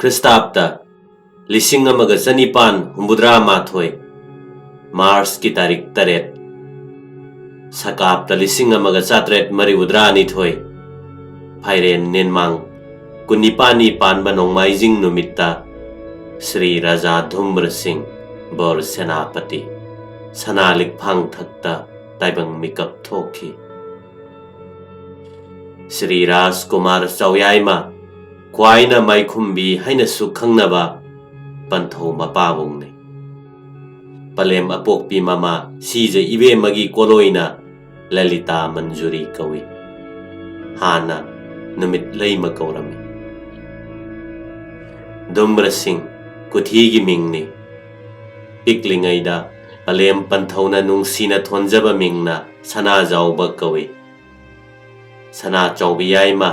ख्रिस्ताब्दा लिसिंग अमग चनिपान हुम्बुद्रा माथोय मार्च की तारीख 3 सकाब्दा लिसिंग अमग चात्रेट मरिबुद्रा निथोय फाइरेन नेनमांग कुनिपानी पानबा नोंमाइजिंग नुमित्ता श्री राजा धुम्र सिंह बोर सेनापति सनालिक फांग थक्ता ताइबंग मिकप थोखी श्री राजकुमार चौयाइमा क्वाइना माइखुम्बी हैना सुखंगनबा पंथौ मपाबुंगने पलेम अपोक्पी ममा सीजे इबेमगी कोलोइना ललिता मंजूरी कवि हाना नुमित लैम कौरमी दुम्र सिंह कुथीगी मिंगनी पिकलिंगैदा पलेम पंथौना नुंगसीना थोंजब मिंगना सना जाउबा कवि सना चौबियाइमा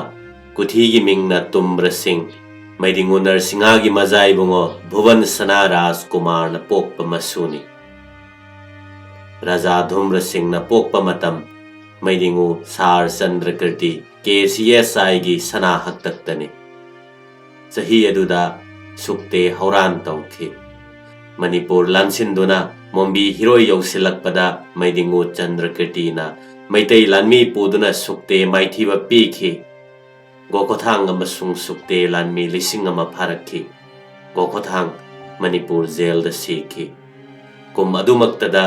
कुथीगी मिंगना दुम्र सिंह मैदिंगु नरसिंहागी मजाइबुंगो भुवन सना राजकुमार न पोक्प मसूनी राजा धुम्र सिंह न पोक्प मतम मैदिंगु सार चंद्रकीर्ति KCSI गी सना हक्तक्तने चही अदुदा सुक्ते हौरान तौखी मणिपुर लांसिंदुना मोंबी हिरोय यौसिलक्पदा मैदिंगु चंद्रकीर्तिना मैतै लानमी पुदुना सुक्ते माइथीबा पीखी गोकोथांग अमसुंग सुक्ते लानमी लिसिंग अमा फारक्खी गोकोथांग मणिपुर जेल द सीखी कुम अदुमक्तदा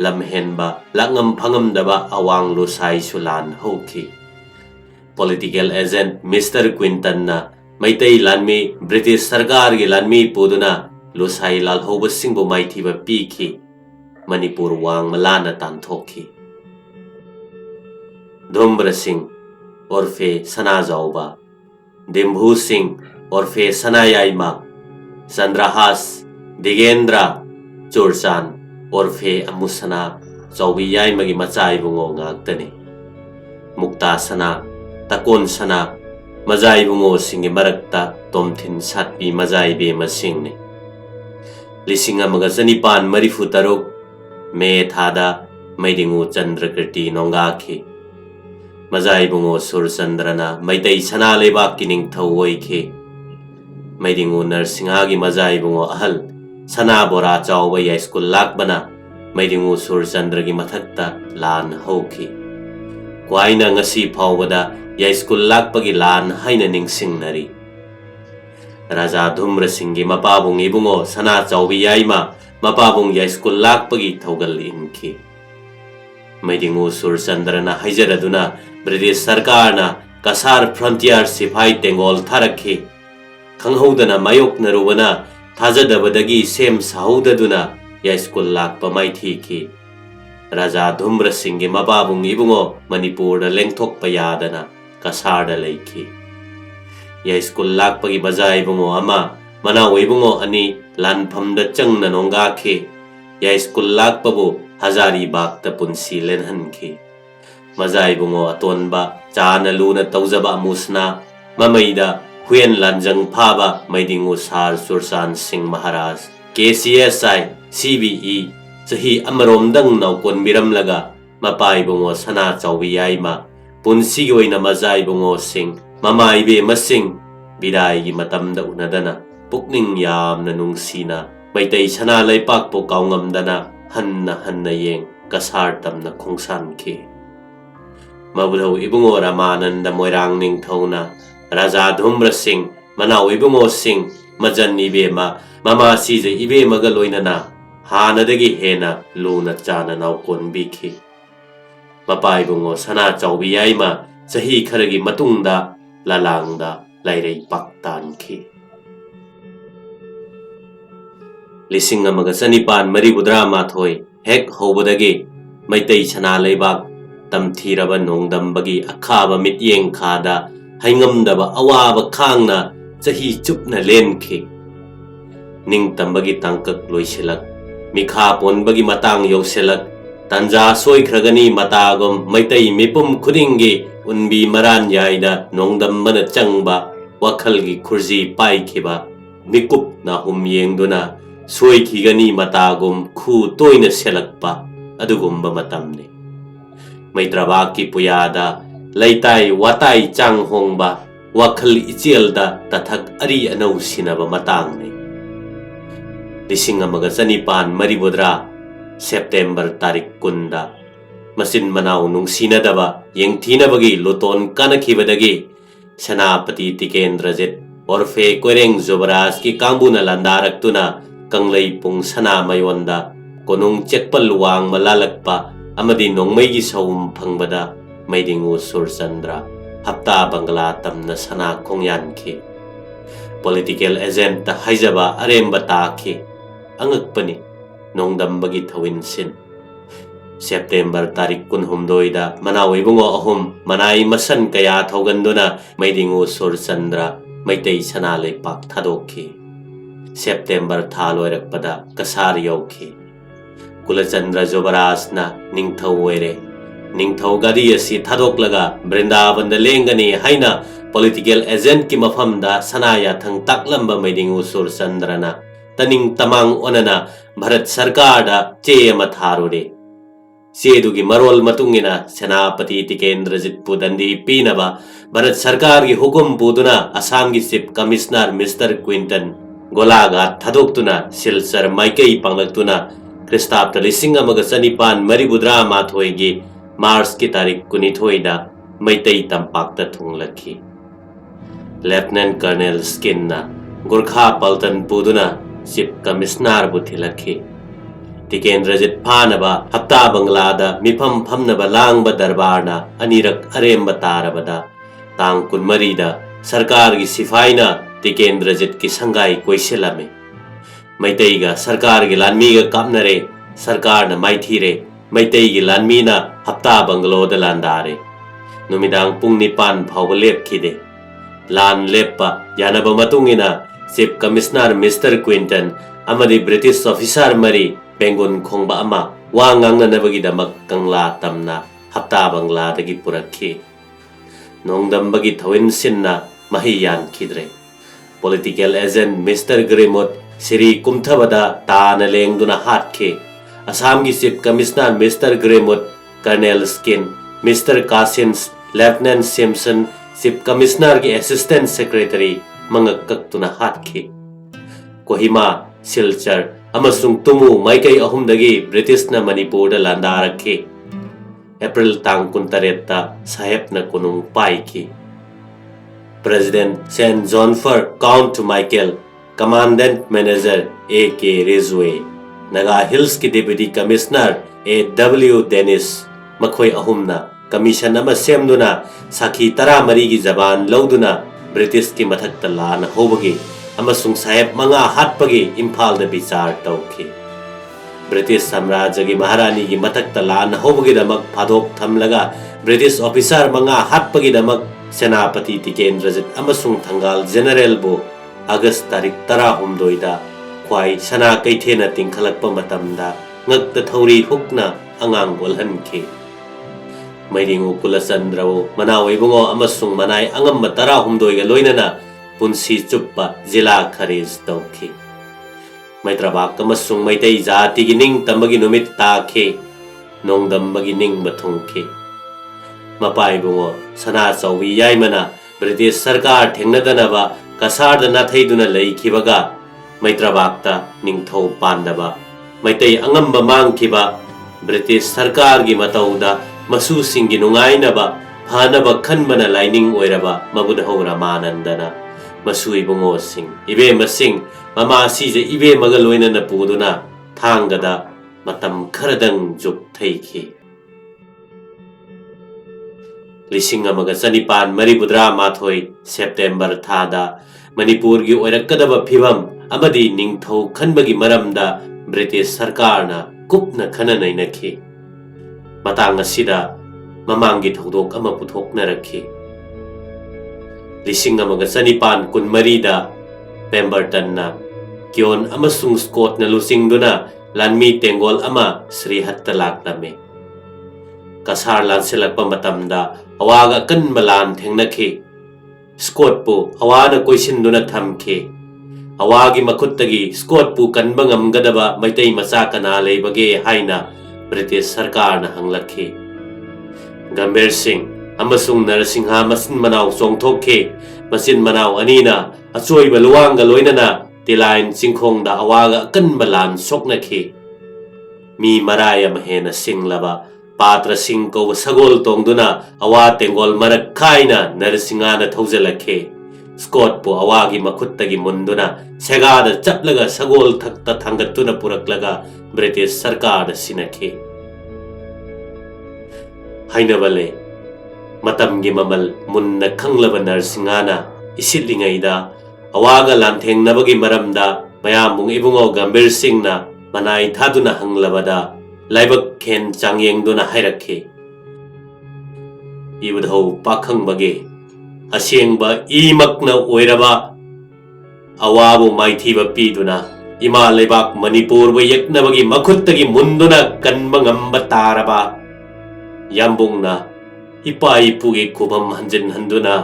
लमहेनबा लांगम फंगमदबा अवांग लुसाई सुलान होखी पॉलिटिकल एजेंट मिस्टर क्विंटन ना मैतै लानमी ब्रिटिश सरकार गे लानमी पुदुना लुसाई लालहौब सिंगबु माइथीबा पीखी मणिपुर वांग मलाना तानथोखी धुम्र सिंह ओरफे सना जाउबा दिम्भू सिंह ओरफे सनायाइमा चंद्रहास दिगेंद्र चुरचान ओरफे अमुसना चौबियाइमगी मचाइबुंगो गाक्तने मुक्ता सना तकोन सना मजाइबुंगो सिंगे मरक्ता तोमथिन सातपी मजाइबे मसिंगने लिसिंग अमग चनिपान मरिफु तरुक मे थादा मैदिंगु चंद्रकीर्ति नोंगाखी मजाइबुंगो सुरचंद्रना मैतै सना लेबाक की निंगथौ ओइखे मैदिंगु नरसिंहागी मजाइबुंगो अहल सना बोरा चाउबा या स्कूल लाकबना मैदिंगु सुरचंद्र की मथक्ता लान हौखी क्वाइना ngasi फाउबदा या स्कूल लाकपगी लान हाइना निंगसिंगनरी राजा धुम्र सिंह की मपाबुंग इबुंगो सना चौबियाइमा मपाबुंग या स्कूल लाकपगी थौगल इनखी मैदिंगु सुरचंद्रना हाइजरदुना ब्रिटिश सरकार ना कसार फ्रंटियर सिपाही तेंगोल थारखी खंगहौदना मायोकनरुबना थाजदबदगी सेम साहौददुना या स्कूल लाकप माइथीखी राजा धुम्र सिंह की मपाबुंग इबुंगो मणिपुर लेंथोकप यादना कसार लेखी या स्कूल लाकपगी बजाइबुंगो अमा मनाव इबुंगो अनि लानफमद चंगना नोंगाखी या स्कूल लाकपबु हजारीबाग पुंसी लेनहनखी मजाइबुंगो अतोनबा चाना लूना तौजबा मुसना ममैदा हुएन लांजंग फाबा मैदिंगु सार सुरसान सिंह महाराज KCSI CBE चही अमरोमदंग नौकोन बिरमलगा मपाइबुंगो सना चौबियाइमा पुंसीगी ओइना मजाइबुंगो सिंह ममाइबे मसिंग बिदाइगी मतमदा उनदना पुकनिंग यामना नुंगसीना मैतै सना लैपाकपो काउंगमदना हन्ना हन्ना येंग कसार तमना खोंसानखी मबुलौ इबुंगो रामानंद मोइरांग निंगथौना राजा धुम्र सिंह मनाव इबुंगो सिंह मजन इबेमा ममा सीजे इबेमगा लोइनना हानदगी हेना लूना चाना नाउकोन बिखी मपा इबुंगो सना चौबियाइमा चही खरगी मतुंगदा लालांगदा लाइरै पाक्तानखी लिसिंग अमगा चनिपान मरिबुद्रा माथोय हेक हौबदगी मैतै सना लेबाक तमथीरबा नोंदंबगी अखाबा मित्येंग खादा हैंगमदबा अवाबा खांगना चही चुपना लेनखी निंगतंबगी तांकक लोइसिलक मिखा पोनबगी मतांग यौसिलक तंजा सोइख्रगनी मतागम मैतै मिपुम खुदिंगी उनबी मरान याइदा नोंदंबना चंगबा वखलगी खुरजी पाइखिबा मिकुप ना हुम येंगदुना सोइखिगनी मतागम खु तोइना सेलकपा अदुगुम्बा मतमने मैत्रबाग की पुयादा लैताई वाताई चांग होंगबा wakhal ichialda tathak ari anau sinaba matangni lising amaga chanipan maribudra September tarik kunda masin manau nung sinadaba yengthinabagi luton kanakhibadagi Senapati Tikendrajit orfe Koireng Zubaras ki kangbuna landaraktuna kanglay pung sana mayonda konung chekpal luwang malalakpa amadi nongmaygi sawum phangbada maidingu Surchandra hapta bangla tamna sana khongyan ki political agent ta haijaba aremba ta ki angakpani nongdambagi thawin sin September tarik kunhumdoida manaw ibungo ahum manay masan kaya thawganduna maidingu Surchandra maitay sanalay pak thadokki September thaloirakpada kasar yauki Kulachandra Jobarasna ningthau oire ningthau gadi asi thadoklaga Brindavan da lengani haina political agent ki mafamda sanaya thang taklamba maidingu Surchandrana taning tamang onana Bharat Sarkar da che ama tharure Sedugi marol matungina Senapati Tikendrajit pudandi pinaba Bharat Sarkar ki hukum puduna Assam ki Chief Commissioner Mr. Quinton Golaga Thadoktuna Silsar Maikei Panglaktuna Kristapta lising amaga chanipan maribudra mathoigi Mars ki tarik kunithoida Maitei tampakta thunglakhi Lieutenant Colonel Skinna Gurkha Paltan puduna Chief Commissioner buthilakhi Tikendrajit phanaba hapta banglada mifam phamnaba langba darbarna anirak aremba tarabada tang kunmarida sarkar gi sifaina Tikendrajit ki sangai koiselame maiteiga sarkar gi lanmi ga kapnare sarkar na maithire maitai gi lanmi na hapta banglo da landare numidang pung nipan phawba lepkhide lan leppa yanaba matungina Chief Commissioner Mr. Quinton amadi British officer mari Bengun khongba ama wa ngangna nabagi damak kangla tamna hapta bangla dagi purakhi nongdambagi thawin sinna mahiyan khidre political agent Mr. Grimot Siri kumthabada taana lengduna hatkhe Assam gi Chief Commissioner Mr. Grimot Colonel Skin Mr. Kasins Lieutenant Simpson Chief Commissioner gi Assistant Secretary mangakaktuna hatkhe Kohima Silchar amasung tumu maikai ahumdagi British na Manipur da landarakhi April tang kuntaretta saheb na kunung paiki President St. Johnford Count Michael Commandant Manager A.K. Rizwe Naga Hills ki Deputy Commissioner A.W. Dennis makhoi ahumna commission ama semduna sakhi tara mari gi jaban lauduna British ki mathakta lana hobagi amasung saheb manga hatpagi Imphal da bichar tawki British Samrajya gi Maharani gi mathakta lana hobagi damak phadok thamlaga British officer manga hatpagi damak Senapati Tikendrajit amasung Thangal General bo August tarik 16 da khwai sana kaithena tingkhalakpa matamda ngakta thauri hukna angang bolhanki Maidingu Kulachandrawo manawai bungo amasung manai angam 16 ga loinana punsi chuppa jila kharij tawki Maitrabak amasung maitai jati gi ning tambagi numit takhe nongdambagi ning bathungki mapai bungo sana chaubi yaimana British Sarkar thengnadanaba kasarda nathaiduna leikhibaga Maitrabakta ningthau pandaba maitai angamba mangkhiba British Sarkar gi matauda masu singi nungainaba phanaba khanbana lining oiraba mabudhau ramanandana masui bungo sing ibe masing mama sije ibe magaloina na puduna thangada matam kharadang juk thaiki lising amaga chanipan maribudra mathoi September thada Manipur gi oirakadaba phibam amadi ningthau khanbagi maramda British Sarkarna kupna khananainakhi matang asida mamangi thodok ama puthoknarakhi lising amaga chanipan kunmarida Pemberton na Kyon amasung Scott na lusingduna lanmi tengol ama Sri Hatta laklame kasar lanselakpa matamda awaga kanbalan thengnakhi Scott pu awana koisinduna thamkhi awagi makuttagi Scott pu kanba ngamgadaba maitai macha kana leibage haina British Sarkar na hanglakhi Gambir Singh ꯑꯃꯁꯨꯡ ꯅꯔꯁꯤꯡꯍ ꯃꯆꯤꯟ ꯃꯅꯥꯎ ꯆꯣꯡꯊꯣꯛꯈꯤ ꯃꯆꯤꯟ ꯃꯅꯥꯎ ꯑꯅꯤꯅ ꯑꯆꯣꯏꯕ ꯂꯨꯋꯥꯡꯒ ꯂꯣꯏꯅꯅ ꯇꯤꯂꯥꯏꯟ ꯆꯤꯡꯈꯣꯡꯗ ꯑꯋꯥꯒ ꯑꯀꯟꯕ ꯂꯥꯟ ꯁꯣꯛꯅꯈꯤ ꯃꯤ ꯃꯔꯥꯏ ꯑꯃ ꯍꯦꯟꯅ ꯁꯤꯡꯂꯕ ꯄꯥꯇ꯭ꯔꯁꯤꯡ ꯀꯧꯕ ꯁꯒꯣꯜ ꯇꯣꯡꯗꯨꯅ ꯑꯋꯥ ꯇꯦꯡꯒꯣꯜ ꯃꯔꯛ ꯈꯥꯏꯅ ꯅꯔꯁꯤꯡꯍꯅ ꯊꯧꯖꯤꯜꯂꯛꯈꯤ ꯁ꯭ꯀꯣꯠꯄꯨ ꯑꯋꯥꯒꯤ ꯃꯈꯨꯠꯇꯒꯤ ꯃꯨꯟꯗꯨꯅ ꯁꯦꯒꯥꯗ ꯆꯞꯂꯒ ꯁꯒꯣꯜ ꯊꯛꯇ ꯊꯥꯡꯒꯠꯇꯨꯅ ꯄꯨꯔꯛꯂꯒ ꯕ꯭ꯔꯤꯇꯤꯁ ꯁꯔꯀꯥꯔꯗ ꯁꯤꯟꯅꯈꯤ ꯍꯥꯏꯅꯕ ꯂꯩ ꯃꯇꯝꯒꯤ ꯃꯃꯜ ꯃꯨꯟꯅ ꯈꯪꯂꯕ ꯅꯔꯁꯤꯡꯍꯅ ꯏꯁꯤꯠꯂꯤꯉꯩꯗ ꯑꯋꯥꯒ ꯂꯥꯟꯊꯦꯡꯅꯕꯒꯤ ꯃꯔꯝꯗ ꯃꯌꯥꯝꯕꯨꯡ ꯏꯕꯨꯡꯉꯣ ꯒꯝꯚꯤꯔ ꯁꯤꯡꯅ ꯃꯅꯥꯏ ꯊꯥꯗꯨꯅ ꯍꯪꯂꯕꯗ ꯂꯥꯏꯕꯛ ꯈꯦꯟ ꯆꯥꯡꯌꯦꯡꯗꯨꯅ ꯍꯥꯏꯔꯛꯈꯤ ꯏꯕꯨꯙꯧ ꯄꯥꯈꯪꯕꯒꯤ ꯑꯁꯦꯡꯕ ꯏꯃꯛꯅ ꯑꯣꯏꯔꯕ ꯑꯋꯥꯕꯨ ꯃꯥꯏꯊꯤꯕ ꯄꯤꯗꯨꯅ ꯏꯃꯥ ꯂꯩꯕꯥꯛ ꯃꯅꯤꯄꯨꯔꯕꯨ ꯌꯦꯛꯅꯕꯒꯤ ꯃꯈꯨꯠꯇꯒꯤ ꯃꯨꯟꯗꯨꯅ ꯀꯟꯕ ꯉꯝꯕ ꯇꯥꯔꯕ ꯌꯥꯝꯕꯨꯡꯅ ꯏꯄꯥ ꯏꯄꯨꯒꯤ ꯈꯨꯕꯝ ꯍꯟꯖꯤꯟꯍꯟꯗꯨꯅ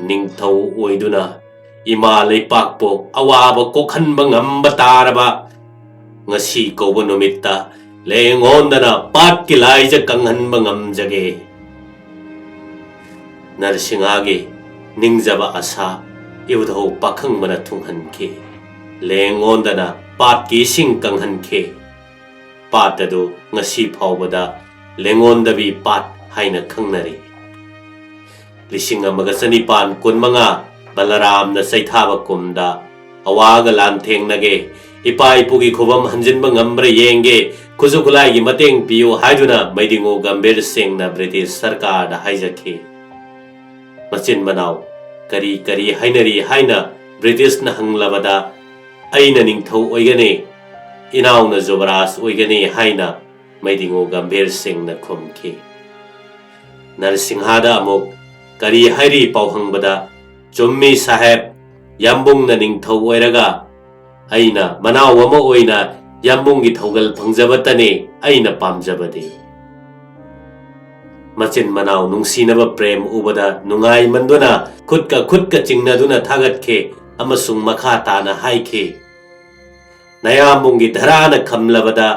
ꯅꯤꯡꯊꯧ ꯑꯣꯏꯗꯨꯅ ꯏꯃꯥ ꯂꯩꯄꯥꯛꯄꯨ ꯑꯋꯥꯕ ꯀꯣꯛꯍꯟꯕ ꯉꯝꯕ ꯇꯥꯔꯕ ngasi ꯀꯧꯕ ꯅꯨꯃꯤꯠꯇ ꯂꯦꯡꯉꯣꯟꯗꯅ ꯄꯥꯠꯀꯤ ꯂꯥꯏꯖ ꯀꯪꯍꯟꯕ ꯉꯝꯖꯒꯦ ꯅꯔꯁꯤꯡꯍꯒꯤ ꯅꯤꯡꯖꯕ ꯑꯁꯥ ꯏꯕꯨꯙꯧ ꯄꯥꯈꯪꯕꯅ ꯊꯨꯡꯍꯟꯈꯤ ꯂꯦꯡꯉꯣꯟꯗꯅ ꯄꯥꯠꯀꯤ ꯏꯁꯤꯡ ꯀꯪꯍꯟꯈꯤ ꯄꯥꯠ ꯑꯗꯨ ngasi ꯐꯥꯎꯕꯗ ꯂꯦꯡꯉꯣꯟꯗꯕꯤ ꯄꯥꯠ ꯍꯥꯏꯅ ꯈꯪꯅꯔꯤ 1915 ꯕꯂꯔꯥꯝꯅ ꯆꯩꯊꯥꯕ ꯀꯨꯝꯗ ꯑꯋꯥꯒ ꯂꯥꯟꯊꯦꯡꯅꯒꯦ ꯏꯄꯥ ꯏꯄꯨꯒꯤ ꯈꯨꯕꯝ ꯍꯟꯖꯤꯟꯕ ꯉꯝꯕ꯭ꯔꯥ ꯌꯦꯡꯒꯦ ꯈꯨꯠꯁꯨ ꯈꯨꯠꯂꯥꯏꯒꯤ ꯃꯇꯦꯡ ꯄꯤꯌꯨ ꯍꯥꯏꯗꯨꯅ ꯃꯩꯗꯤꯡꯉꯨ ꯒꯝꯚꯤꯔ ꯁꯤꯡꯅ ꯕ꯭ꯔꯤꯇꯤꯁ ꯁꯔꯀꯥꯔꯗ ꯍꯥꯏꯖꯈꯤ ꯃꯆꯤꯟ ꯃꯅꯥꯎ ꯀꯔꯤ ꯀꯔꯤ ꯍꯥꯏꯅꯔꯤ ꯍꯥꯏꯅ ꯕ꯭ꯔꯤꯇꯤꯁꯅ ꯍꯪꯂꯕꯗ ꯑꯩꯅ ꯅꯤꯡꯊꯧ ꯑꯣꯏꯒꯅꯤ ꯏꯅꯥꯎꯅ ꯖꯨꯕꯔꯥꯖ ꯑꯣꯏꯒꯅꯤ ꯍꯥꯏꯅ ꯃꯩꯗꯤꯡꯉꯨ ꯒꯝꯚꯤꯔ ꯁꯤꯡꯅ ꯈꯨꯝꯈꯤ ꯅꯔꯁꯤꯡꯍꯗ ꯑꯃꯨꯛ ꯀꯔꯤ ꯍꯥꯏꯔꯤ ꯄꯥꯎꯍꯪꯕꯗ ꯆꯨꯝꯃꯤ ꯁꯥꯍꯦꯕ ꯌꯥꯝꯕꯨꯡꯅ ꯅꯤꯡꯊꯧ ꯑꯣꯏꯔꯒ ꯑꯩꯅ ꯃꯅꯥꯎ ꯑꯃ ꯑꯣꯏꯅ ꯌꯥꯝꯕꯨꯡꯒꯤ ꯊꯧꯒꯜ ꯐꯪꯖꯕꯇꯅꯤ ꯑꯩꯅ ꯄꯥꯝꯖꯕꯗꯤ ꯃꯆꯤꯟ ꯃꯅꯥꯎ ꯅꯨꯡꯁꯤꯅꯕ ꯄ꯭ꯔꯦꯝ ꯎꯕꯗ ꯅꯨꯡꯉꯥꯏꯃꯟꯗꯨꯅ ꯈꯨꯠꯀ ꯆꯤꯡꯅꯗꯨꯅ ꯊꯥꯒꯠꯈꯤ ꯑꯃꯁꯨꯡ ꯃꯈꯥ ꯇꯥꯅ ꯍꯥꯏꯈꯤ ꯅꯌꯥꯝꯕꯨꯡꯒꯤ ꯙꯔꯥꯅ ꯈꯝꯂꯕꯗ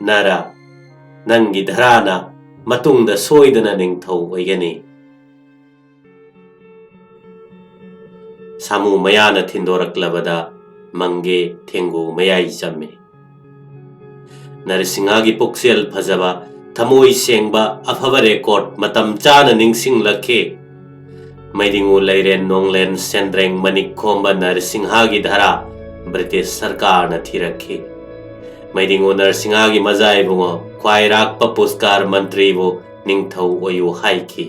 ꯅꯔ ꯅꯪꯒꯤ ꯙꯔꯥꯅ ꯃꯇꯨꯡꯗ ꯁꯣꯏꯗꯅ ꯅꯤꯡꯊꯧ ꯑꯣꯏꯒꯅꯤ ꯁꯥꯃꯨ ꯃꯌꯥꯅ ꯊꯤꯟꯗꯣꯔꯛꯂꯕꯗ ꯃꯪꯒꯦ ꯊꯦꯡꯒꯨ ꯃꯌꯥꯏ ꯆꯝꯃꯤ ꯅꯔꯁꯤꯡꯍꯒꯤ ꯄꯨꯛꯆꯦꯜ ꯐꯖꯕ ꯊꯃꯣꯏ ꯁꯦꯡꯕ ꯑꯐꯕ ꯔꯦꯀꯣꯔꯗ ꯃꯇꯝ ꯆꯥꯅ ꯅꯤꯡꯁꯤꯡꯂꯛꯈꯤ ꯃꯩꯗꯤꯡꯉꯨ ꯂꯩꯔꯦꯟ ꯅꯣꯡꯂꯦꯟ ꯁꯦꯟꯗ꯭ꯔꯦꯡ ꯃꯅꯤꯛ ꯈꯣꯝꯕ ꯅꯔꯁꯤꯡꯍꯒꯤ ꯙꯔꯥ ꯕ꯭ꯔꯤꯇꯤꯁ ꯁꯔꯀꯥꯔꯅ ꯊꯤꯔꯛꯈꯤ ꯃꯩꯗꯤꯡꯉꯨ ꯅꯔꯁꯤꯡꯍꯒꯤ ꯃꯖꯥ ꯏꯕꯨꯡꯉꯣ ꯈ꯭ꯋꯥꯏꯔꯥꯛꯄ ꯄꯨꯁꯀꯥꯔ ꯃꯟꯇ꯭ꯔꯤꯕꯨ ꯅꯤꯡꯊꯧ ꯑꯣꯏꯌꯨ ꯍꯥꯏꯈꯤ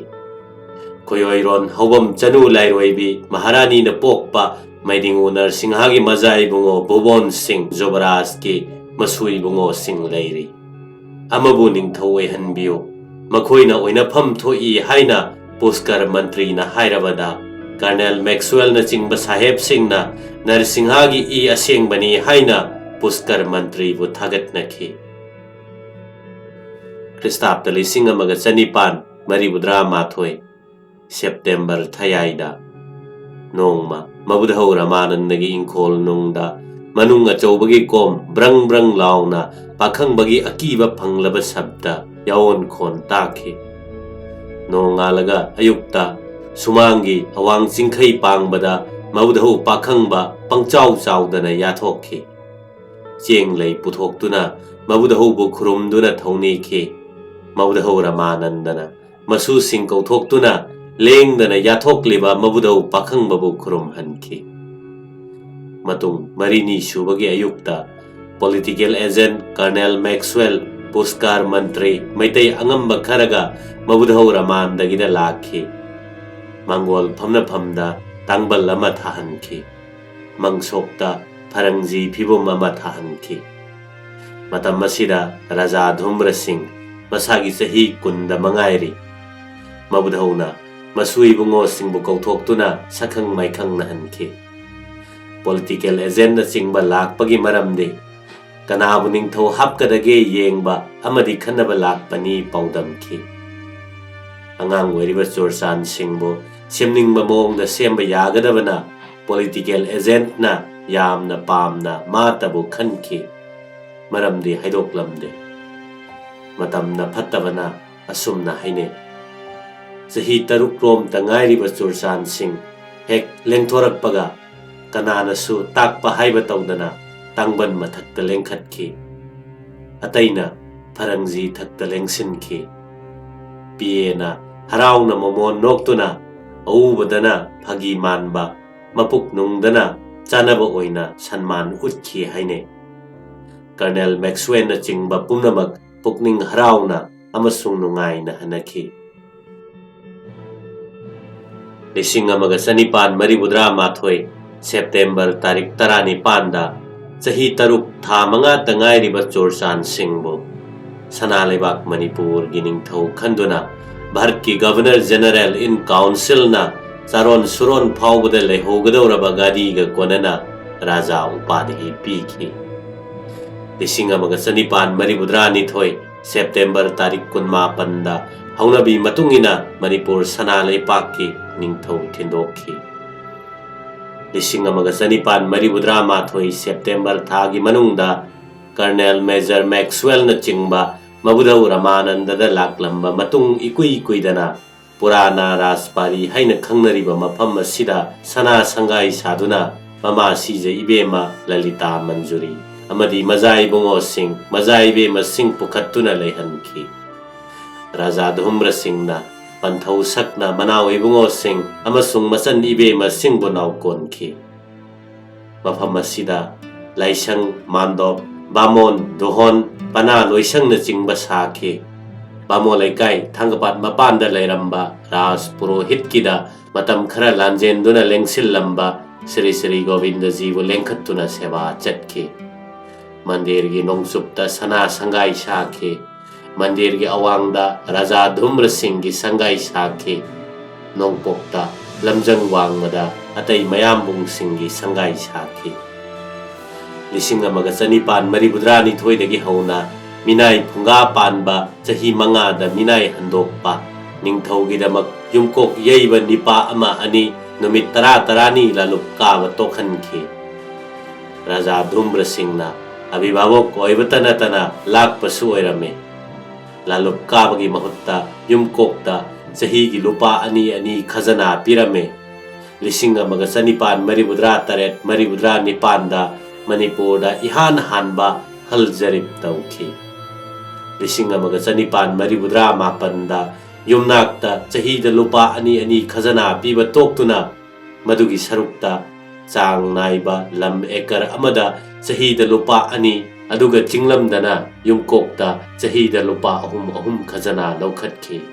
ꯈꯣꯏꯌꯣꯏꯔꯣꯟ ꯍꯧꯕꯝ ꯆꯅꯨ ꯂꯥꯏꯔꯣꯏꯕꯤ ꯃꯍꯥꯔꯥꯅꯤꯅ ꯄꯣꯛꯄ ꯃꯩꯗꯤꯡꯉꯨ ꯅꯔꯁꯤꯡꯍꯒꯤ ꯃꯖꯥ ꯏꯕꯨꯡꯉꯣ ꯚꯨꯕꯣꯟ ꯁꯤꯡ ꯖꯨꯕꯔꯥꯖꯀꯤ ꯃꯁꯨ ꯏꯕꯨꯡꯉꯣꯁꯤꯡ ꯂꯩꯔꯤ ꯑꯃꯕꯨ ꯅꯤꯡꯊꯧ ꯑꯣꯏꯍꯟꯕꯤꯌꯨ ꯃꯈꯣꯏꯅ ꯑꯣꯏꯅꯐꯝ ꯊꯣꯛꯏ ꯍꯥꯏꯅ ꯄꯨꯁꯀꯔ ꯃꯟꯇ꯭ꯔꯤꯅ ꯍꯥꯏꯔꯕꯗ ꯀꯔꯅꯦꯜ ꯃꯦꯛꯁꯋꯦꯜꯅꯆꯤꯡꯕ ꯁꯥꯍꯦꯕꯁꯤꯡꯅ ꯅꯔꯁꯤꯡꯍꯒꯤ ꯏ ꯑꯁꯦꯡꯕꯅꯤ ꯍꯥꯏꯅ ꯄꯨꯁꯀꯔ ꯃꯟꯇ꯭ꯔꯤꯕꯨ ꯊꯥꯒꯠꯅꯈꯤ ꯈ꯭ꯔꯤꯁꯇꯥब्ꯗ 1962 ꯁꯦꯞꯇꯦꯝꯕꯔ ꯊꯌꯥꯏꯗ ꯅꯣꯡꯃ ꯃꯕꯨꯙꯧ ꯔꯃꯥꯅꯟꯗꯒꯤ ꯏꯪꯈꯣꯜ ꯅꯨꯡꯗ ꯃꯅꯨꯡ ꯑꯆꯧꯕꯒꯤ ꯀꯣꯝ ꯕ꯭ꯔꯪ ꯕ꯭ꯔꯪ ꯂꯥꯎꯅ ꯄꯥꯈꯪꯕꯒꯤ ꯑꯀꯤꯕ ꯐꯪꯂꯕ ꯁꯕꯗ ꯌꯥꯑꯣꯟ ꯈꯣꯟ ꯇꯥꯈꯤ ꯅꯣꯡꯉꯥꯜꯂꯒ ꯑꯌꯨꯛꯇ ꯁꯨꯃꯥꯡꯒꯤ ꯑꯋꯥꯡ ꯆꯤꯡꯈꯩ ꯄꯥꯡꯕꯗ ꯃꯕꯨꯙꯧ ꯄꯥꯈꯪꯕ ꯄꯪꯆꯥꯎ ꯆꯥꯎꯗꯅ ꯌꯥꯊꯣꯛꯈꯤ ꯆꯦꯡ ꯂꯩ ꯄꯨꯊꯣꯛꯇꯨꯅ ꯃꯕꯨꯙꯧꯕꯨ ꯈꯨꯔꯨꯝꯗꯨꯅ ꯊꯧꯅꯤꯈꯤ ꯃꯕꯨꯙꯧ ꯔꯃꯥꯅꯟꯗꯅ ꯃꯁꯨꯁꯤꯡ ꯀꯧꯊꯣꯛꯇꯨꯅ ꯂꯦꯡꯗꯅ ꯌꯥꯊꯣꯛꯂꯤꯕ ꯃꯕꯨꯙꯧ ꯄꯥꯈꯪꯕꯕꯨ ꯈꯨꯔꯨꯝꯍꯟꯈꯤ ꯃꯇꯨꯡ ꯃꯔꯤꯅꯤ ꯁꯨꯕꯒꯤ ꯑꯌꯨꯛꯇ ꯄꯣꯂꯤꯇꯤꯀꯦꯜ ꯑꯦꯖꯦꯟꯠ ꯀꯔꯅꯦꯜ ꯃꯦꯛꯁꯋꯦꯜ ꯄꯨꯁꯀꯥꯔ ꯃꯟꯇ꯭ꯔꯤ ꯃꯩꯇꯩ ꯑꯉꯝꯕ ꯈꯔꯒ ꯃꯕꯨꯙꯧ ꯔꯃꯥꯟꯗꯒꯤꯗ ꯂꯥꯛꯈꯤ ꯃꯥꯡꯒꯣꯜ ꯐꯝꯅꯐꯝꯗ ꯇꯥꯡꯕꯜ ꯑꯃ ꯊꯥꯍꯟꯈꯤ ꯃꯪꯁꯣꯛꯇ ꯐꯔꯪꯖꯤ ꯐꯤꯕꯨꯝ ꯑꯃ ꯊꯥꯍꯟꯈꯤ ꯃꯇꯝ ꯑꯁꯤꯗ ꯔꯥꯖꯥ ꯙꯨꯝꯕ꯭ꯔ ꯁꯤꯡ ꯃꯁꯥꯒꯤ ꯆꯍꯤ 10 ꯃꯉꯥꯏꯔꯤ ꯃꯕꯨꯙꯧꯅ ꯃꯁꯨ ꯏꯕꯨꯡꯉꯣꯁꯤꯡꯕꯨ ꯀꯧꯊꯣꯛꯇꯨꯅ ꯁꯛꯈꯪ ꯃꯥꯏꯈꯪꯅꯍꯟꯈꯤ ꯄꯣꯂꯤꯇꯤꯀꯦꯜ ꯑꯦꯖꯦꯟꯠꯅꯆꯤꯡꯕ ꯂꯥꯛꯄꯒꯤ ꯃꯔꯝꯗꯤ ꯀꯅꯥꯕꯨ ꯅꯤꯡꯊꯧ ꯍꯥꯞꯀꯗꯒꯦ ꯌꯦꯡꯕ ꯑꯃꯗꯤ ꯈꯟꯅꯕ ꯂꯥꯛꯄꯅꯤ ꯄꯥꯎꯗꯝꯈꯤ ꯑꯉꯥꯡ ꯑꯣꯏꯔꯤꯕ ꯆꯨꯔꯆꯥꯟꯁꯤꯡꯕꯨ ꯁꯦꯝꯅꯤꯡꯕ ꯃꯑꯣꯡꯗ ꯁꯦꯝꯕ ꯌꯥꯒꯗꯕꯅ ꯄꯣꯂꯤꯇꯤꯀꯦꯜ ꯑꯦꯖꯦꯟꯠꯅ ꯌꯥꯝꯅ ꯄꯥꯝꯅ ꯃꯥꯇꯕꯨ ꯈꯟꯈꯤ ꯃꯔꯝꯗꯤ ꯍꯥꯏꯗꯣꯛꯂꯝꯗꯦ ꯃꯇꯝꯅ ꯐꯠꯇꯕꯅ ꯑꯁꯨꯝꯅ ꯍꯥꯏꯅꯩ Sahi taruk rom tangai riba chursan sing hek lengthorak paga kanana su tak pa haiba tawdana tangban mathakta lengkhat ki ataina farangji thakta lengsin ki piena harauna momon noktuna aubadana phagi manba mapuk nungdana chanaba oina sanman utki haine Colonel Maxwell na chingba pumnamak pukning harauna amasung nungai na hanaki Lising amaga sanipan maribudra mathoi September tarik tarani panda sahi taruk tha manga tangai riba chorsan singbo Sanalebak Manipur gining thau khanduna Bharat ki Governor General in Council na saron suron phawbada lehogadoraba gadi ga konana Raja Upadhi piki Lising amaga sanipan maribudra ni thoi September tarik kunma panda haunabi matungina Manipur Sanalepak ki ningthau thindokhi Lising amaga sanipan maribudra mathoi September thagi manungda Colonel Major Maxwell na chingba mabudau Ramananda da laklamba matung ikui kuidana Purana Raspari haina khangnariba mafam asida sana sangai saduna mama sije ibema Lalita Manjuri amadi Mazai Bungo Singh Mazai Ibema Singh pukhattuna leihanki Raja Dumbra Singh na Panthau sakna Manau Ibungo Singh amasung masan Ibema Singh bunau konki mafam asida Laisang Mandop Bamon Dohon Pana Loisang na chingba saki Bamo Laikai Thangkapat mapanda lairamba Ras Purohit kida matam khara lanjenduna lengsil lamba Sri Sri Govinda Jibu lengkhattuna seva chatki Mandir gi nongsupta sana sangai saki Mandir gi awangda Raja Dumbra Singh gi sangai saki Nongpokta lamjang wangmada atay mayambung Singh gi sangai saki Lising amaga sanipan maribudra ni thoidagi hauna minai phunga panba chahi manga da minai handokpa ningthaugi damak yumkok yeiba nipa ama ani numit tarani lalup kawa tokhanki Raja Dumbra Singh na abhibhavok oibatana tana lakpasu oirame lalup kabagi mahutta yumkokta chahi gi lupa ani khazana pirame Lising amaga sanipan maribudra taret maribudra nipanda Manipur da ihan hanba haljarip tauki Lising amaga sanipan maribudra mapanda yumnakta chahi da lupa ani khazana piba toktuna madugi sarukta chang naiba lam ekar amada chahi da lupa ani aduga chinglamdana yumkokta chahi da lupa ahum khazana laukhatki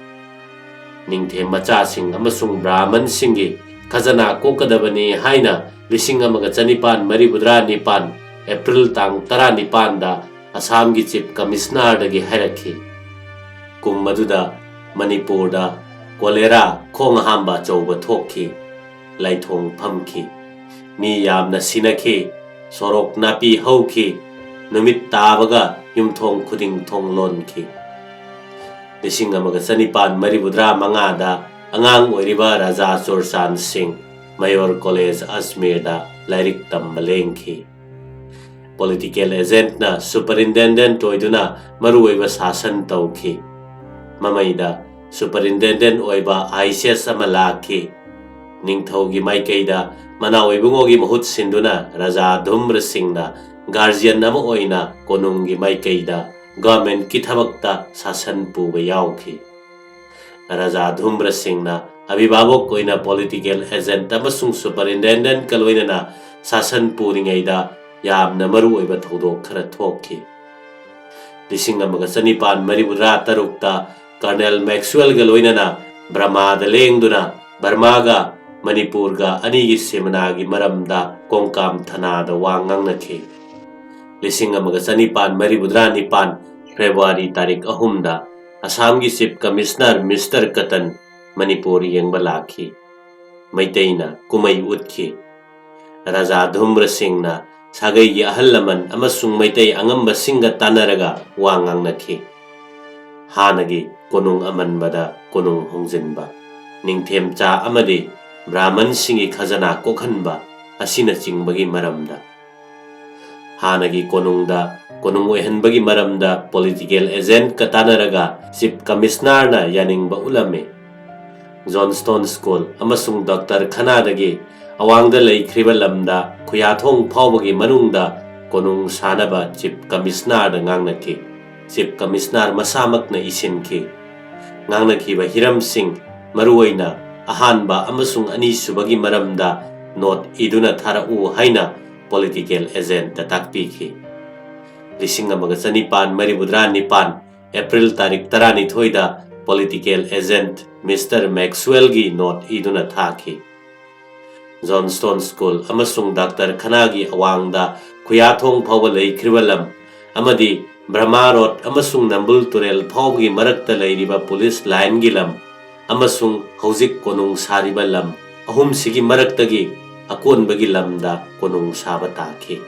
ningthe macha sing amasung brahman singi khazana kokadabani haina Lising amaga sanipan maribudra nipan April tang tara nipan da Assam gi Chief Commissioner dagi hairaki kum maduda Manipur da cholera khong hamba chauba thokki laithong phamki mi yamna sinaki sorok napi hauki numit tabaga yumthong khuding thong lonki Lising amaga sanipan maribudra manga da angang oiriba Raja Chorsan Singh Mayor College Asmir da lairik tamba lengki Political agent na superintendent oiduna maruoiba sasan tauki mamaida superintendent oiba ICS amalaki ningthaugi maikaida Manau Ibungogi mahut sinduna Raja Dumbra Singh na guardian nama oina konungi maikaida government ki thabakta sasan puba yauki Raja Dumbra Singh na abhibhavok oina political agent amasung superintendent kaloinana sasan puringaida yamna maruoiba thodok khara thokki Lising amaga sanipan maribudra tarukta Colonel Maxwell galoinana Brahma da lengduna Barmaga Manipur ga anigi semanagi maramda kongkam thana da wangangnaki Lising amaga sanipan maribudra nipan February tarik ahumda Assam gi Chief Commissioner Mr. Katan Manipur yengba laki Maiteina kumai utki Raja Dumbra Singh na sagai gi ahallaman amasung maitai angamba singga tanaraga wangangnaki hanagi konung amanbada konung hongjinba ningthem cha amadi Brahman singi khazana kokhanba asina chingbagi maramda hanagi konungda konung oihanbagi maramda political agent katanaraga Chief Commissioner na yaningba ulame Johnston School amasung Dr. Khanadagi awangda leikriba lamda Kuyathong Phawbagi manungda konung sanaba Chief Commissioner da ngangnaki Chief Commissioner masamakna isinki ngangnaki Hiram Singh maruoina ahanba amasung anisubagi maramda note iduna tharau haina political agent da takpiki Lising amaga chanipan maribudra nipan April tarik 12 da political agent Mr. Maxwell gi note iduna thaki Johnston School amasung Dr. Khanagi awangda Kuyathong Phawba leikribalam amadi Brahma Road amasung Nambul Turel Phawbagi marakta leiriba police line gi lam amasung hojik konung sariba lam ahum sigi maraktagi akonbagi lamda konung saba taki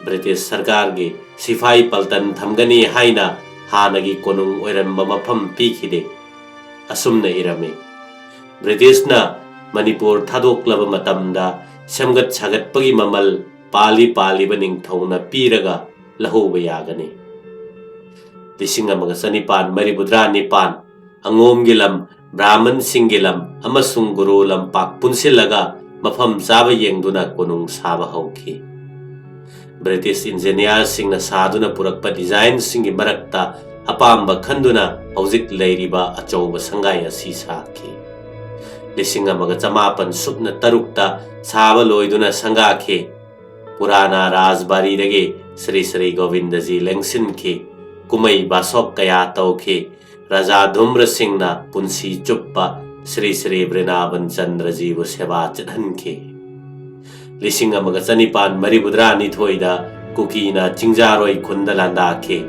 British Sarkar gi Sifai Paltan thamgani haina hanagi konung oiramba mafam pikide asumna irame British na Manipur thadoklaba matamda semgat sagatpagi mamal pali baning thongna piraga lahoba yagani Lising amaga chanipan maribudra nipan angom gilam Brahman Singhilam amasung Guru lampak punsilaga mafam chaba yengduna konung saba hauki British engineer singna saduna purakpa design singi marakta apamba khanduna hojik leiriba achouba sangai asi saki Lising amaga chamapan supna tarukta saba loiduna sangakhe Purana Rajbari dagi Sri Sri Govindaji lengsinki kumai basok kaya tauki Raja Dumbra Singh na punsi chuppa Sri Sri Vrindavan Chandraji bu seba chadhanki Lising amaga chanipan maribudra nithoida kuki na chingjaroi khunda landake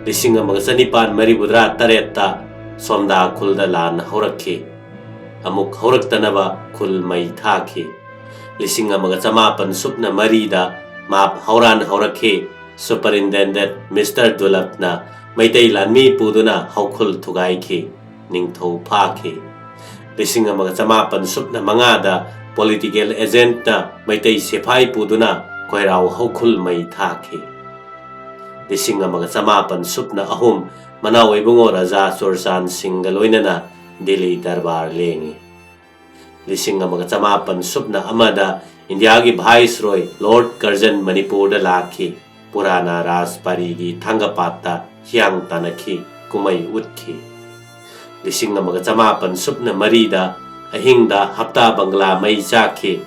Lising amaga chanipan maribudra taretta somda khulda lan horakhi amuk horaktanaba khul mai thaki Lising amaga chamapan supna marida map hauran horakhi Superintendent Mr. Dulapna Maitai Lanmi Puduna Haukul Tugaiki Ningtho Paki Lising amaga chamapan supna mangada political agent na Maitai Sifai Puduna Koirao Haukul Mai Thaki Lising amaga chamapan supna ahum Manaw Ibungo Raja Sursan Singaloinana Delhi Darbar Lengi Lising amaga chamapan supna amada India gi Viceroy Lord Curzon Manipur da laki Purana Rajbari gi Thangapata Hyang Tanaki Kumai Utki Lising amaga chamapan supna marida ahingda hapta bangla mai chaki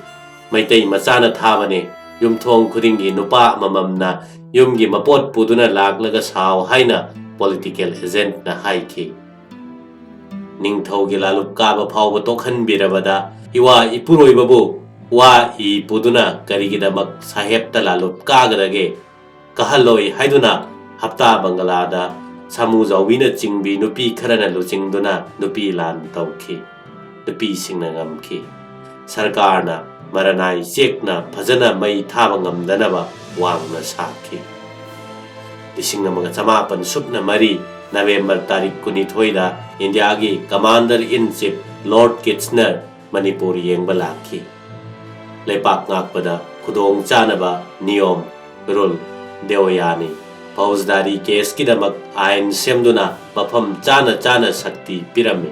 Maitai machana thabane yumthong khudingi nupa mamamna yumgi mapot puduna laklaga saw haina political agent na haiki Ningthogi lalup kaba phawba tokhan birabada iwa ipuroi babu wa I puduna karigidamak sahepta lalup kagadage kahaloi haiduna hapta bangalada samu zawina chingbi nupi kharana luchingduna nupi lan tauki nupi singna ngamki sarkarna maranai chekna phajana mai thaba ngamdanaba wangna saki Lising amaga chamapan supna mari November tarik 12 da India gi Commander in Chief Lord Kitchener Manipur yengba laki Lepak ngakpada khudong chanaba niyom rule deoyani Fauzdari case kidamak ain semduna mafam chana sakti pirame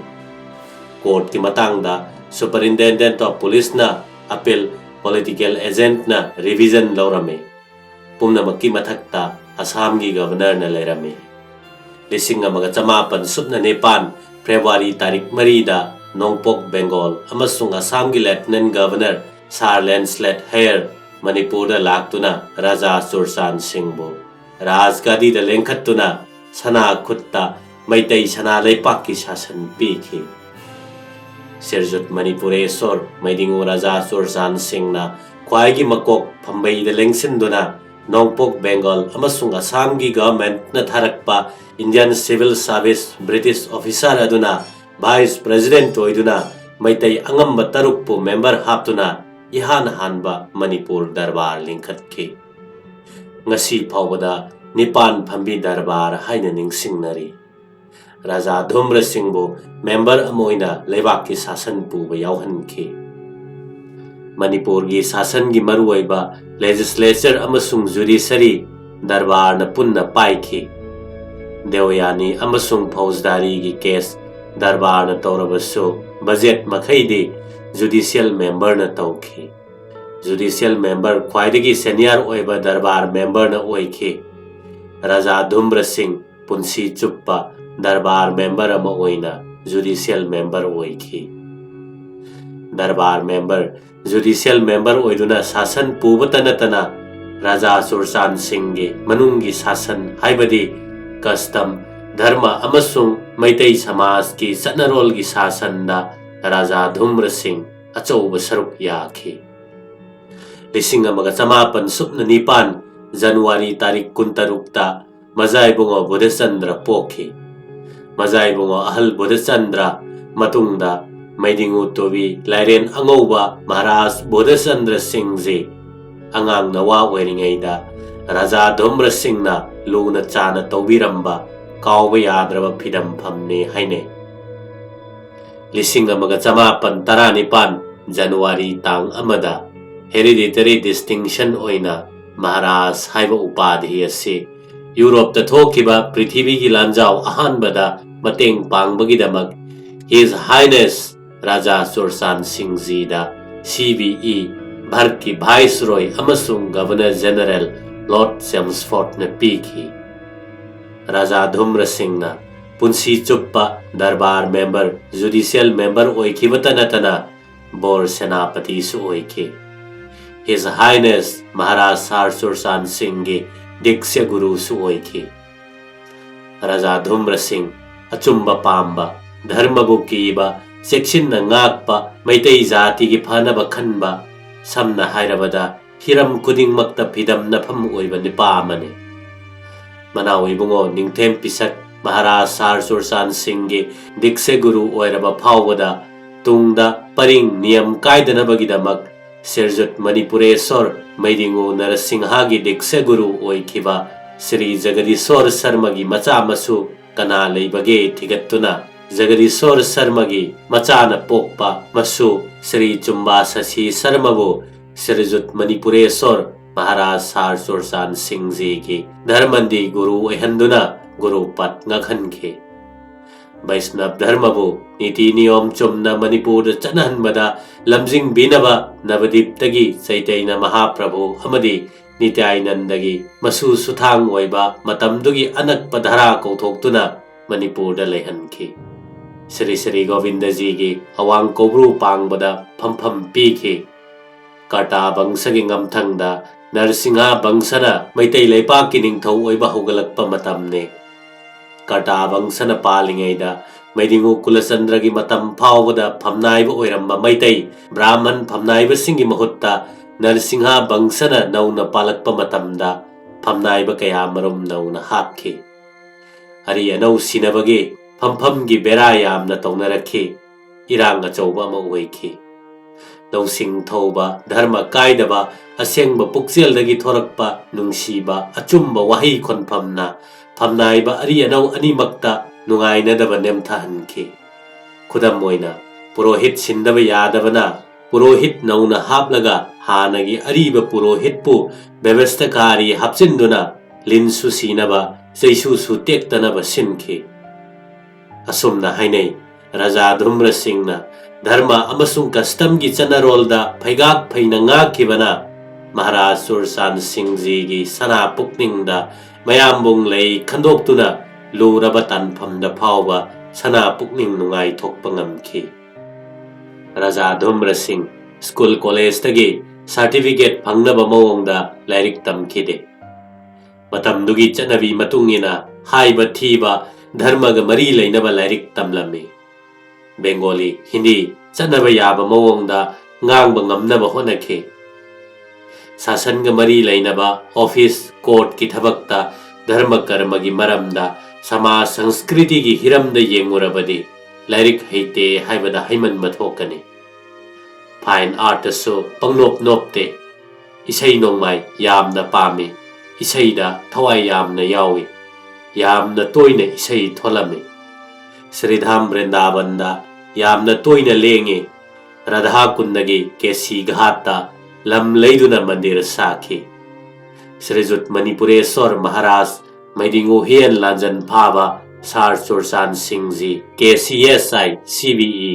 Court ki matangda Superintendent of Police na appeal political agent na revision laurame Pumnamakki mathakta Assam gi Governor na lerame Lising amaga chamapan supna Nepan February tarik marida Nongpok Bengal amasung Assam gi Lieutenant Governor Sir Lancelot Hare Manipur da laktuna Raja Sursan Singh Rajgadi da lengkhattuna sana khutta Maitai sana leipakki shasan piki Sirjut Manipureshwar Maidingu Raja Sursan Singh na khwaigi makok phambai da lengsinduna Nongpok Bengal amasung Assam gi government na tharakpa Indian Civil Service British officer aduna Vice President oiduna Maitai angamba tarukpu member haptuna Ihan hanba Manipur Darbar lingkhatki Ngasi phawbada Nipan phambi darbar haina ningsingnari Raja Dumbra Singh bu member amoina leibak ki sasan puba yauhanki Manipur gi sasan gi maruoiba legislature amasung judiciary darbar na punna paiki Deoyani amasung Fauzdari gi case darbar na taurabasu budget मखैदी judicial member न तौखी judicial member ख्वाइदगी senior ओइबा durbar member न ओइखी राजा धुम्र सिंह पुंसी चुप्पा durbar member अमा ओइना judicial member ओइखी दरबार member judicial member ओइदुना शासन पुबता नतना राजा सुरसान सिंह गे मनुंगी शासन हाइबदी कस्टम धर्म अमसुंग मैतै समाज की चनरोल की शासन दा राजा धुम्र सिंह अचौब सरुक याखी लिसिंग अमगा चमापन सुप्न निपान जनवरी तारीख 23 मजाइबुंगो बुधचंद्र पोखी मजाइबुंगो अहल बुधचंद्र मतुंगदा मैदिंगु तोबी लाइरेन अंगौबा महाराज बुधचंद्र सिंह जी अंगांग नवा ओइरिङैदा राजा धुम्र सिंह ना लूना चाना तौबीरंबा काउबा याद्रबा फिदम फमने हाइने लिसिंग अमगा चमापन तरानिपान जनवरी तांग अमदा हेरिडिटरी डिस्टिंक्शन ओइना महाराज हाइबा उपाधि असे यूरोप ता थोकिबा पृथ्वी की लांजाव अहानबदा मतेंग पांगबगिदमक हिज हाइनेस राजा सुरसान सिंह जी दा CBE भारत की वाइसरॉय अमसुंग गवर्नर जनरल लॉर्ड चेम्सफोर्ड ने पीखी राजा धुम्र सिंह ना पुंसी चुप्पा दरबार मेंबर जुडिशियल मेंबर ओइखिबता नतना बोर सेनापति सु ओइखे हिज हाइनेस महाराज सार सुरसान सिंह गे दीक्ष्य गुरु सु ओइखे राजा धुम्र सिंह अचुम्बा पाम्बा धर्मबु कीबा सेक्शन नागपा मैतै जाति की फनबा खनबा समना हाइरबदा हिरम खुदिंग मक्ता फिदम नफम ओइबा निपा अमने मना ओइबुंगो निंगथेम पिसक महाराज सार सुरसान सिंह गे दीक्ष्य गुरु ओइरबा फावबदा तुंगदा परिंग नियम कायदनबगिदमक सिरजुत मणिपुरेश्वर मैदिंगो नरसिंहा गी दीक्ष्य गुरु ओइखिबा श्री जगदीश्वर शर्मा गी मचा मसु कना लेबगे थिगत्तुना जगदीश्वर शर्मा गी मचाना पोकपा मसु श्री चुम्बा शशि शर्माबो सिरजुत मणिपुरेश्वर महाराज सार सुरसान सिंह जी की धर्मंदी गुरु ओइहंदुना गुरु पद ngakhanखे वैष्णव धर्मबो नीति नियम चुमना मणिपुर चनहनबदा लमजिंग बिनबा नवदीप्तगी चैतन्य महाप्रभु अमदी नित्यानंदगी मसु सुथांग ओइबा मतमदुगी अनक पधरा कौथोक्तुना मणिपुर लेहनखी श्री श्री गोविंद जी की अवांग कोब्रू पांगबदा फमफम पीखी काटा बंसगी ngमथंगदा नरसिंहा बंसना मैतै लेपाकी निंगथौ ओइबा होगलकपा मतमने काटा बंसना पालिङैदा मैदिंगु कुलचंद्र की मतम फावबदा फमनाइब ओइरम्बा मैतै ब्राह्मण फमनाइबसिंगी महुत्ता नरसिंहा बंसना नौना पालकपा मतमदा फमनाइब कया मरुम नौना हापखी हरि अनौ सिनबगे फमफम की बेरा यामना तौनरखी इरांग अचौबा अमा ओइखी नौसिंग थौबा धर्म कायदबा असेंब पुक्सेलदगी थोरकपा नुंसीबा अचुम्बा वही खोनफमना फमनाइबा अरि अनौ अनिमक्ता नुंगाइनदबा नेमथाहनखी खुदम ओइना पुरोहित सिंदबा यादबना पुरोहित नौना हापलगा हानगी अरिबा पुरोहितपु व्यवस्थाकारी हापचिंदुना लिनसु सीनबा जैसुसु टेक्तनबा सिनखी असुमना हाइनै राजा धुम्र सिंहना धर्म अमसुंग कस्टम की चनरोलदा फैगाक फैना ngaखिबना महाराज सुरसान सिंह जी की सना पुकनिंगदा मयामबुंग लै खंदोक्तुना लूरबा तानफमदा फावबा सना पुकनिंग नुंगाइ थोकपा ngamखी राजा धुम्र सिंह स्कूल कॉलेज तगी सर्टिफिकेट फंगनबा मवोंगदा लाइरिक तमखिदे मतमदुगी चनबी मतुंगिना हाइबा थीबा धर्मगा मरी लेनबा लाइरिक तमलमे बेंगोली हिंदी चनबा याबा मवोंगदा ngang ngamnaba honakhe शासन ग मरी लेनबा ऑफिस कोर्ट की थबक्ता धर्म कर्म की मरमदा समाज संस्कृति की हिरमदा येंगुरबदी लाइरिक हैते हाइबदा हाइमन मथोकने फाइन आर्ट सो पंगनोप नोपते इसै नोंमाय यामना पामे इसैदा थवाय यामना यावे यामना तोइने इसै थोलमे श्रीधाम वृंदावनदा यामना तोइने लेंगे राधा कुंदगी केसी घाटा लम लैदुना मंदिर साखी श्रीजुत मणिपुरेश्वर महाराज मैदिंगो हेन लांजन फाबा सार सुरसान सिंह जी KCSI CBE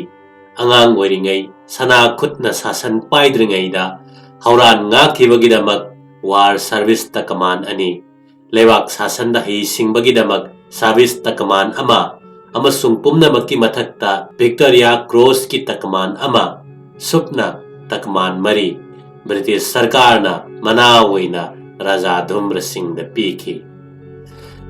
angang oiringai sana khutna sasan paidringaida hauran ngakhibagidamak war service takaman ani lewak sasan da hi singbagidamak service takaman ama amasung pumnamakki mathakta Victoria Cross ki takaman ama supna takaman mari British Sarkarna manaoina Raja Dumbra Singh da piki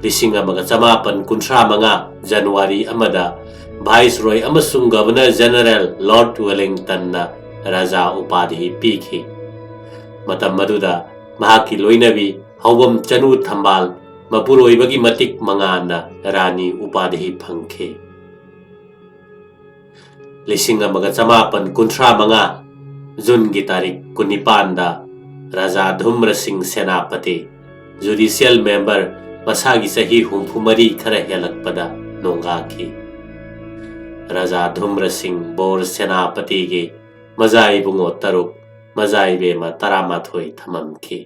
lising amaga chamapan kunthra manga January amada Viceroy amasung Governor General Lord Wellington na Raja Upadhi piki matam maduda mahaki loinabi hawam chanu thambal mapuroibagi matik mangana Rani Upadhi phangkhe lising amaga chamapan kunthra manga June ki tarik 19 da Raja Dumbra Singh Senapati Judicial Member masagi sahi humphumari khara helakpada nongaki Raja Dumbra Singh Bor Senapati ge mazai bungo taruk mazai be ma taramathoi thamamki